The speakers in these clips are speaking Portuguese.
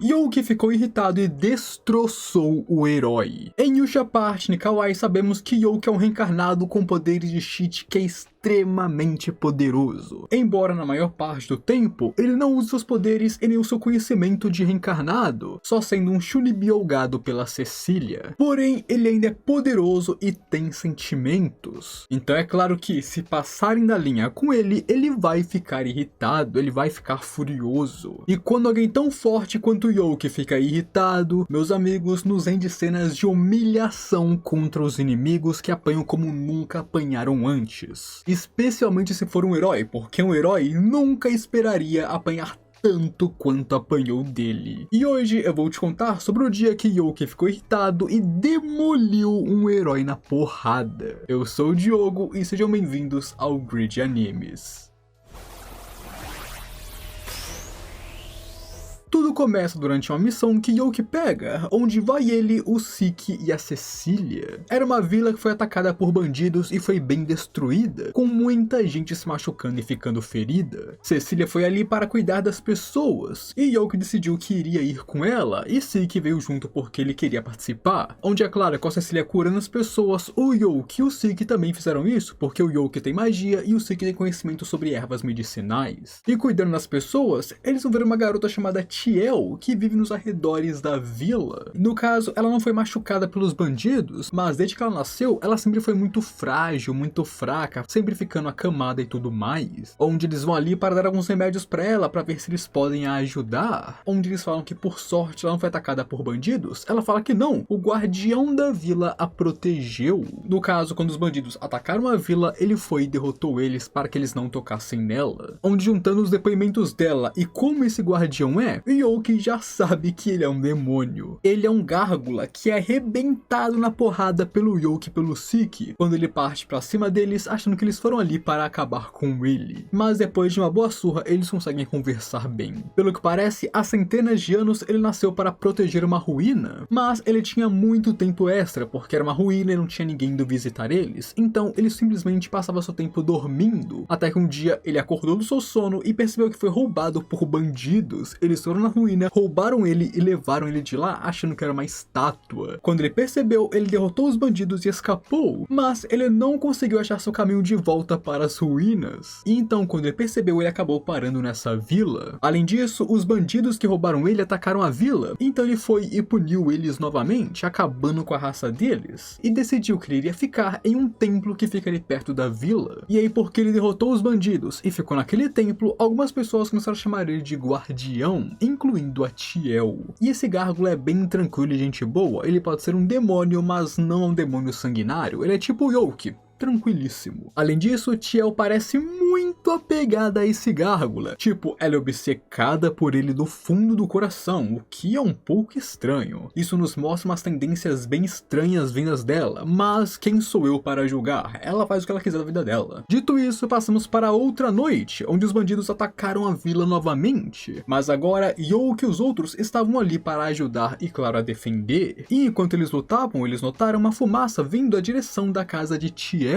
Youki ficou irritado e destroçou o herói. Em Yusha Part Nikawai sabemos que Youki é um reencarnado com poderes de cheat que é extremamente poderoso. Embora na maior parte do tempo, ele não use seus poderes e nem o seu conhecimento de reencarnado, só sendo um chunibiolgado pela Cecília. Porém, ele ainda é poderoso e tem sentimentos. Então é claro que se passarem da linha com ele, ele vai ficar irritado, ele vai ficar furioso. E quando alguém tão forte quanto Youki fica irritado, meus amigos, nos rende cenas de humilhação contra os inimigos que apanham como nunca apanharam antes. Especialmente se for um herói, porque um herói nunca esperaria apanhar tanto quanto apanhou dele. E hoje eu vou te contar sobre o dia que Youki ficou irritado e demoliu um herói na porrada. Eu sou o Diogo e sejam bem-vindos ao Grid Animes. Tudo começa durante uma missão que Youki pega, onde vai ele, o Siki e a Cecília. Era uma vila que foi atacada por bandidos e foi bem destruída, com muita gente se machucando e ficando ferida. Cecília foi ali para cuidar das pessoas, e Youki decidiu que iria ir com ela, e Siki veio junto porque ele queria participar. Onde é claro, com a Cecília curando as pessoas, o Youki e o Siki também fizeram isso, porque o Youki tem magia e o Siki tem conhecimento sobre ervas medicinais. E cuidando das pessoas, eles vão ver uma garota chamada Tiel, que vive nos arredores da vila. No caso, ela não foi machucada pelos bandidos, mas desde que ela nasceu, ela sempre foi muito frágil, muito fraca, sempre ficando acamada e tudo mais. Onde eles vão ali para dar alguns remédios para ela, para ver se eles podem a ajudar. Onde eles falam que por sorte ela não foi atacada por bandidos, ela fala que não, o guardião da vila a protegeu. No caso, quando os bandidos atacaram a vila, ele foi e derrotou eles para que eles não tocassem nela. Onde juntando os depoimentos dela e como esse guardião é, Youki já sabe que ele é um demônio. Ele é um gárgula que é arrebentado na porrada pelo Youki e pelo Siki, quando ele parte pra cima deles achando que eles foram ali para acabar com ele. Mas depois de uma boa surra, eles conseguem conversar bem. Pelo que parece, há centenas de anos ele nasceu para proteger uma ruína, mas ele tinha muito tempo extra, porque era uma ruína e não tinha ninguém indo visitar eles, então ele simplesmente passava seu tempo dormindo, até que um dia ele acordou do seu sono e percebeu que foi roubado por bandidos. Eles foram na ruína, roubaram ele e levaram ele de lá achando que era uma estátua. Quando ele percebeu, ele derrotou os bandidos e escapou, mas ele não conseguiu achar seu caminho de volta para as ruínas. E então, quando ele percebeu, ele acabou parando nessa vila. Além disso, os bandidos que roubaram ele atacaram a vila, então ele foi e puniu eles novamente, acabando com a raça deles, e decidiu que ele iria ficar em um templo que fica ali perto da vila. E aí, porque ele derrotou os bandidos e ficou naquele templo, algumas pessoas começaram a chamar ele de guardião, incluindo a Tiel. E esse gárgula é bem tranquilo e gente boa, ele pode ser um demônio, mas não um demônio sanguinário, ele é tipo o Youki, tranquilíssimo. Além disso, Tiel parece muito apegada a esse gárgula. Tipo, ela é obcecada por ele do fundo do coração, o que é um pouco estranho. Isso nos mostra umas tendências bem estranhas vindas dela, mas quem sou eu para julgar? Ela faz o que ela quiser da vida dela. Dito isso, passamos para outra noite, onde os bandidos atacaram a vila novamente. Mas agora, Youki e os outros estavam ali para ajudar e, claro, a defender. E enquanto eles lutavam, eles notaram uma fumaça vindo à direção da casa de Tiel,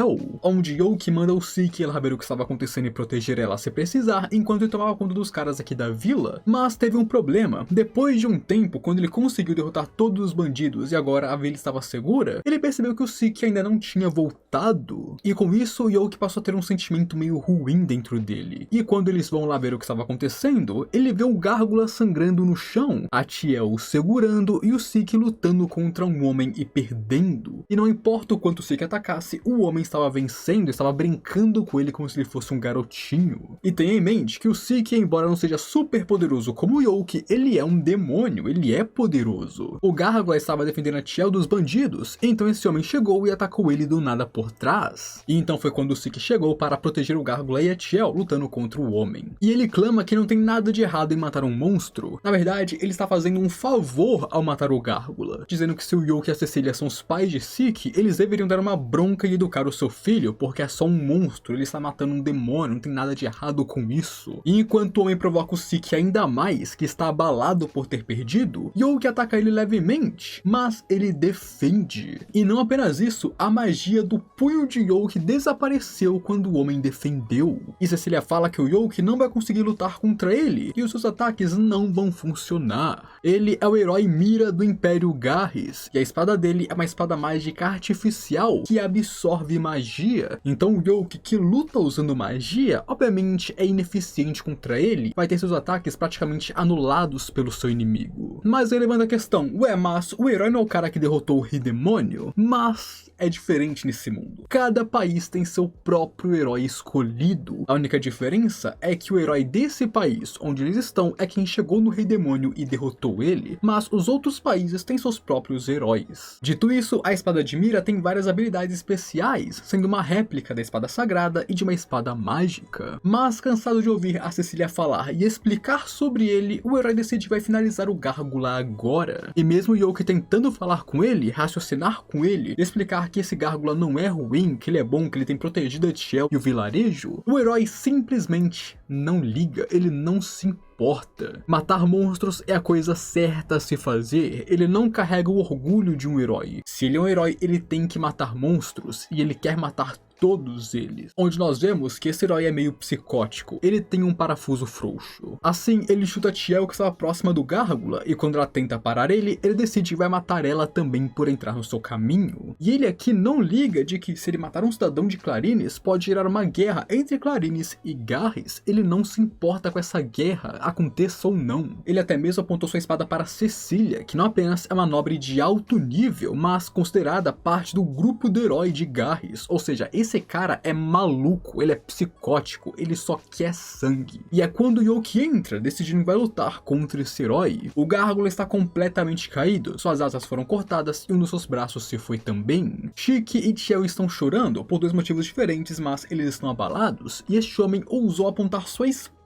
onde Youki manda o Siki ela saber o que estava acontecendo e proteger ela se precisar, enquanto ele tomava conta dos caras aqui da vila. Mas teve um problema. Depois de um tempo, quando ele conseguiu derrotar todos os bandidos e agora a vila estava segura, ele percebeu que o Siki ainda não tinha voltado. E com isso, Youki passou a ter um sentimento meio ruim dentro dele. E quando eles vão lá ver o que estava acontecendo, ele vê o gárgula sangrando no chão, a Tiel o segurando e o Siki lutando contra um homem e perdendo. E não importa o quanto o Siki atacasse, o homem estava vencendo, estava brincando com ele como se ele fosse um garotinho. E tenha em mente que o Siki, embora não seja super poderoso como o Youki, ele é um demônio, ele é poderoso. O gárgula estava defendendo a Tiel dos bandidos, então esse homem chegou e atacou ele do nada por trás. E então foi quando o Siki chegou para proteger o gárgula e a Tiel lutando contra o homem. E ele clama que não tem nada de errado em matar um monstro. Na verdade, ele está fazendo um favor ao matar o gárgula, dizendo que se o Youki e a Cecília são os pais de Siki, eles deveriam dar uma bronca e educar o o seu filho porque é só um monstro, ele está matando um demônio, não tem nada de errado com isso. E enquanto o homem provoca o Zeke ainda mais, que está abalado por ter perdido, Yoke ataca ele levemente, mas ele defende. E não apenas isso, a magia do punho de Yoke desapareceu quando o homem defendeu. E Cecilia fala que o Yoke não vai conseguir lutar contra ele, e os seus ataques não vão funcionar. Ele é o herói Mira do Império Garrus, e a espada dele é uma espada mágica artificial que absorve magia. Então o Yoke, que luta usando magia, obviamente é ineficiente contra ele, vai ter seus ataques praticamente anulados pelo seu inimigo. Mas aí levanta a questão, ué, mas o herói não é o cara que derrotou o Rei Demônio? Mas é diferente nesse mundo. Cada país tem seu próprio herói escolhido. A única diferença é que o herói desse país, onde eles estão, é quem chegou no Rei Demônio e derrotou ele, mas os outros países têm seus próprios heróis. Dito isso, a espada de Mira tem várias habilidades especiais, sendo uma réplica da espada sagrada e de uma espada mágica. Mas cansado de ouvir a Cecilia falar e explicar sobre ele, o herói decide que vai finalizar o Gárgula agora. E mesmo Yoke tentando falar com ele, raciocinar com ele, explicar que esse Gárgula não é ruim, que ele é bom, que ele tem protegido a Tiel e o vilarejo, o herói simplesmente não liga, ele não se importa. Matar monstros é a coisa certa a se fazer, ele não carrega o orgulho de um herói. Se ele é um herói, ele tem que matar monstros, e ele quer matar todos eles. Onde nós vemos que esse herói é meio psicótico, ele tem um parafuso frouxo. Assim, ele chuta Tiel, que estava próxima do Gárgula, e quando ela tenta parar ele decide que vai matar ela também por entrar no seu caminho. E ele aqui não liga de que se ele matar um cidadão de Clarines, pode gerar uma guerra entre Clarines e Garrus. Ele não se importa com essa guerra, aconteça ou não. Ele até mesmo apontou sua espada para Cecilia, que não apenas é uma nobre de alto nível, mas considerada parte do grupo do herói de Garrus, ou seja, esse cara é maluco, ele é psicótico, ele só quer sangue. E é quando Yoke entra, decidindo que vai lutar contra esse herói, o Gárgula está completamente caído, suas asas foram cortadas e um dos seus braços se foi também. Shiki e Tiel estão chorando por dois motivos diferentes, mas eles estão abalados, e este homem ousou apontar sua espada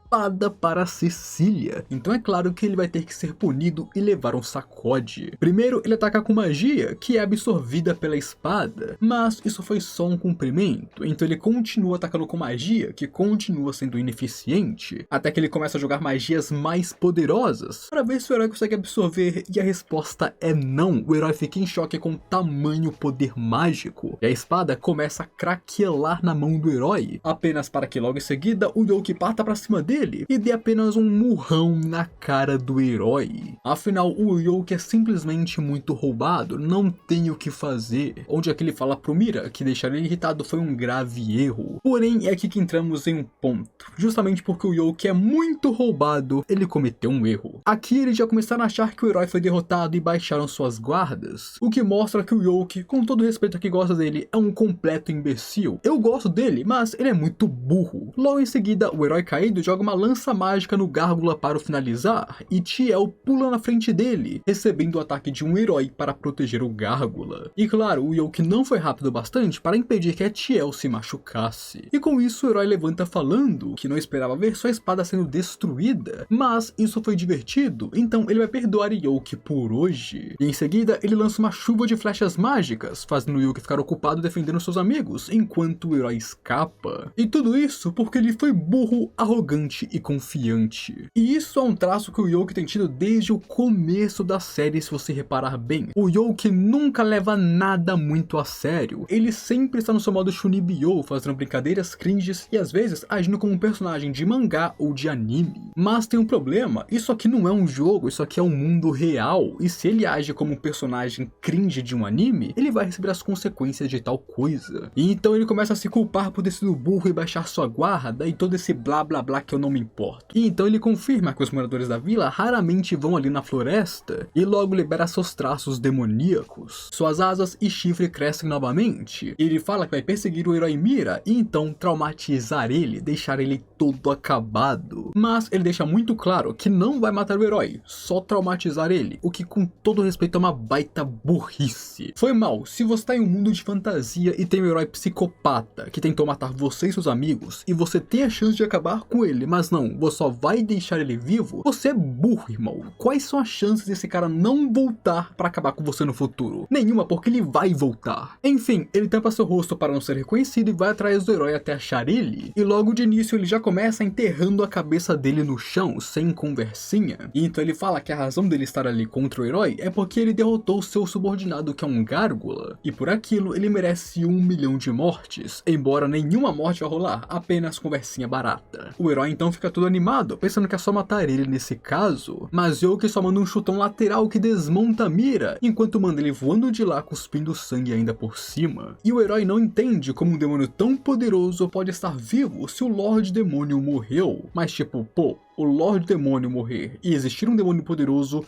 para Cecilia, então é claro que ele vai ter que ser punido e levar um sacode. Primeiro ele ataca com magia, que é absorvida pela espada, mas isso foi só um cumprimento, então ele continua atacando com magia, que continua sendo ineficiente, até que ele começa a jogar magias mais poderosas, para ver se o herói consegue absorver, e a resposta é não. O herói fica em choque com tamanho poder mágico, e a espada começa a craquelar na mão do herói, apenas para que logo em seguida o Yoke parta para cima dele e dê apenas um murrão na cara do herói. Afinal, o Yoke é simplesmente muito roubado, não tem o que fazer. Onde é que ele fala pro Mira que deixar ele irritado foi um grave erro. Porém, é aqui que entramos em um ponto. Justamente porque o Yoke é muito roubado, ele cometeu um erro. Aqui eles já começaram a achar que o herói foi derrotado e baixaram suas guardas, o que mostra que o Yoke, com todo o respeito a quem gosta dele, é um completo imbecil. Eu gosto dele, mas ele é muito burro. Logo em seguida, o herói caído joga uma lança mágica no Gárgula para o finalizar, e Tiel pula na frente dele, recebendo o ataque de um herói para proteger o Gárgula. E claro, o Yoke não foi rápido bastante para impedir que a Tiel se machucasse. E com isso o herói levanta falando que não esperava ver sua espada sendo destruída, mas isso foi divertido, então ele vai perdoar Yoke por hoje. E em seguida ele lança uma chuva de flechas mágicas, fazendo o Yoke ficar ocupado defendendo seus amigos, enquanto o herói escapa. E tudo isso porque ele foi burro, arrogante e confiante. E isso é um traço que o Yoke tem tido desde o começo da série, se você reparar bem. O Yoke nunca leva nada muito a sério. Ele sempre está no seu modo Shunibyo, fazendo brincadeiras cringes e às vezes agindo como um personagem de mangá ou de anime. Mas tem um problema, isso aqui não é um jogo, isso aqui é um mundo real. E se ele age como um personagem cringe de um anime, ele vai receber as consequências de tal coisa. E então ele começa a se culpar por ter sido burro e baixar sua guarda e todo esse blá blá blá que eu não me importo. E então ele confirma que os moradores da vila raramente vão ali na floresta e logo libera seus traços demoníacos. Suas asas e chifre crescem novamente. E ele fala que vai perseguir o herói Mira e então traumatizar ele, deixar ele todo acabado. Mas ele deixa muito claro que não vai matar o herói, só traumatizar ele, o que com todo respeito é uma baita burrice. Foi mal, se você está em um mundo de fantasia e tem um herói psicopata que tentou matar você e seus amigos e você tem a chance de acabar com ele, mas não, você só vai deixar ele vivo? Você é burro, irmão. Quais são as chances desse cara não voltar pra acabar com você no futuro? Nenhuma, porque ele vai voltar. Enfim, ele tampa seu rosto para não ser reconhecido e vai atrás do herói até achar ele. E logo de início ele já começa enterrando a cabeça dele no chão, sem conversinha. E então ele fala que a razão dele estar ali contra o herói é porque ele derrotou seu subordinado, que é um gárgula. E por aquilo ele merece 1 milhão de mortes, embora nenhuma morte vai rolar, apenas conversinha barata. O herói então fica todo animado, pensando que é só matar ele nesse caso, mas Youki só manda um chutão lateral que desmonta a mira, enquanto manda ele voando de lá cuspindo sangue ainda por cima. E o herói não entende como um demônio tão poderoso pode estar vivo se o Lorde Demônio morreu. Mas tipo, pô, o Lorde Demônio morrer e existir um demônio poderoso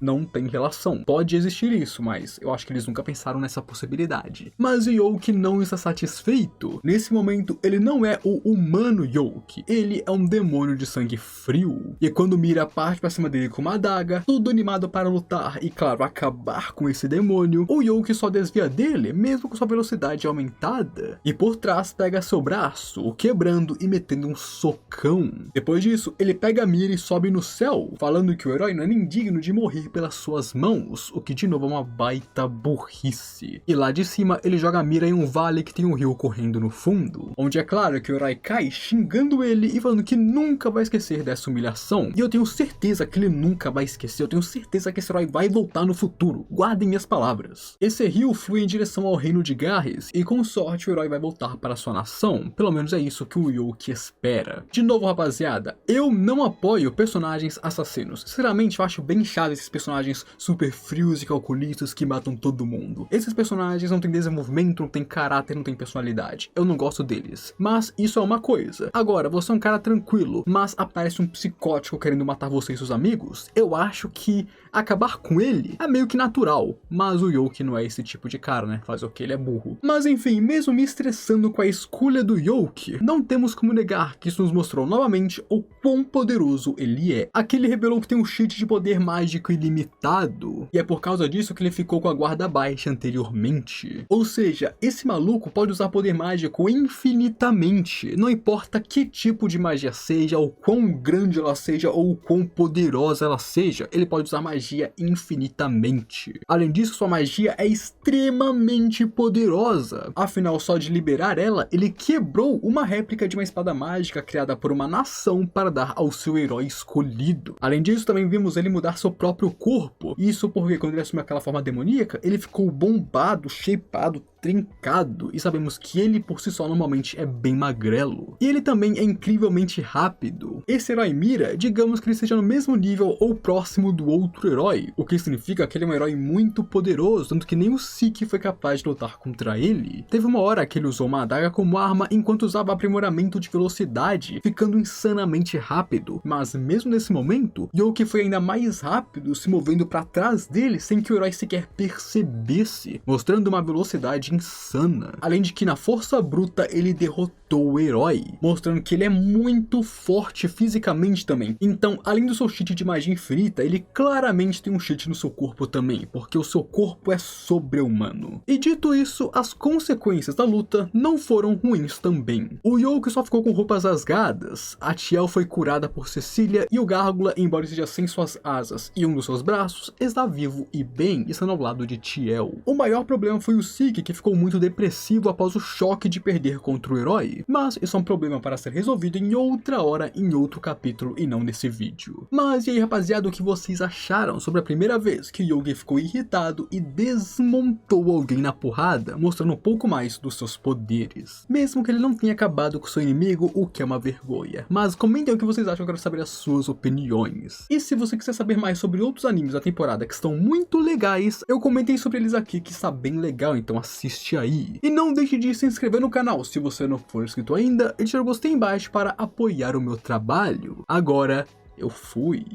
não tem relação. Pode existir isso, mas eu acho que eles nunca pensaram nessa possibilidade. Mas Youki não está satisfeito. Nesse momento, ele não é o humano Youki, ele é um demônio de sangue frio. E quando Mira parte pra cima dele com uma adaga, tudo animado para lutar e, claro, acabar com esse demônio, o Youki só desvia dele, mesmo com sua velocidade aumentada. E por trás pega seu braço, o quebrando e metendo um socão. Depois disso, ele pega a Mira e sobe no céu, falando que o herói não é nem digno de morrer pelas suas mãos, o que de novo é uma baita burrice. E lá de cima ele joga a Mira em um vale que tem um rio correndo no fundo, onde é claro que o herói cai xingando ele e falando que nunca vai esquecer dessa humilhação. E eu tenho certeza que ele nunca vai esquecer, eu tenho certeza que esse herói vai voltar no futuro, guardem minhas palavras. Esse rio flui em direção ao reino de Garres e com sorte o herói vai voltar para sua nação, pelo menos é isso que o Youki espera. De novo, rapaziada, eu não apoio personagens assassinos, sinceramente eu acho bem chato esses personagens super frios e calculistas que matam todo mundo. Esses personagens não têm desenvolvimento, não têm caráter, não têm personalidade. Eu não gosto deles. Mas isso é uma coisa. Agora, você é um cara tranquilo, mas aparece um psicótico querendo matar você e seus amigos, eu acho que acabar com ele é meio que natural. Mas o Youki não é esse tipo de cara, né? Faz o que ele é burro. Mas enfim, mesmo me estressando com a escolha do Youki, não temos como negar que isso nos mostrou novamente o quão poderoso ele é. Aqui ele revelou que tem um cheat de poder mágico ilimitado, e é por causa disso que ele ficou com a guarda baixa anteriormente. Ou seja, esse maluco pode usar poder mágico infinitamente, não importa que tipo de magia seja, ou quão grande ela seja, ou o quão poderosa ela seja, ele pode usar magia infinitamente. Além disso, sua magia é extremamente poderosa, afinal só de liberar ela, ele quebrou uma réplica de uma espada mágica criada por uma nação para dar ao seu herói escolhido. Além disso, também vimos ele mudar seu próprio corpo, isso porque quando ele assumiu aquela forma demoníaca, ele ficou bombado, shapeado, trincado, e sabemos que ele por si só normalmente é bem magrelo. E ele também é incrivelmente rápido. Esse herói Mira, digamos que ele seja no mesmo nível ou próximo do outro herói, o que significa que ele é um herói muito poderoso, tanto que nem o Siki foi capaz de lutar contra ele. Teve uma hora que ele usou uma adaga como arma enquanto usava aprimoramento de velocidade, ficando insanamente rápido, mas mesmo nesse momento, Youki foi ainda mais rápido, se movendo para trás dele sem que o herói sequer percebesse, mostrando uma velocidade insana. Além de que na força bruta ele derrotou o herói, mostrando que ele é muito forte fisicamente também. Então, além do seu cheat de magia infinita, ele claramente tem um cheat no seu corpo também, porque o seu corpo é sobre-humano. E dito isso, as consequências da luta não foram ruins também. O Youki só ficou com roupas rasgadas, a Tiel foi curada por Cecília e o Gárgula, embora esteja sem suas asas e um dos seus braços, está vivo e bem, estando ao lado de Tiel. O maior problema foi o Siki, que ficou muito depressivo após o choque de perder contra o herói, mas isso é um problema para ser resolvido em outra hora, em outro capítulo e não nesse vídeo. Mas e aí, rapaziada, o que vocês acharam sobre a primeira vez que Youki ficou irritado e desmontou alguém na porrada, mostrando um pouco mais dos seus poderes, mesmo que ele não tenha acabado com seu inimigo, o que é uma vergonha. Mas comentem o que vocês acham, eu quero saber as suas opiniões. E se você quiser saber mais sobre outros animes da temporada que estão muito legais, eu comentei sobre eles aqui, que está bem legal, então assiste aí. E não deixe de se inscrever no canal se você não for inscrito ainda, e deixar o gostei embaixo para apoiar o meu trabalho. Agora, eu fui.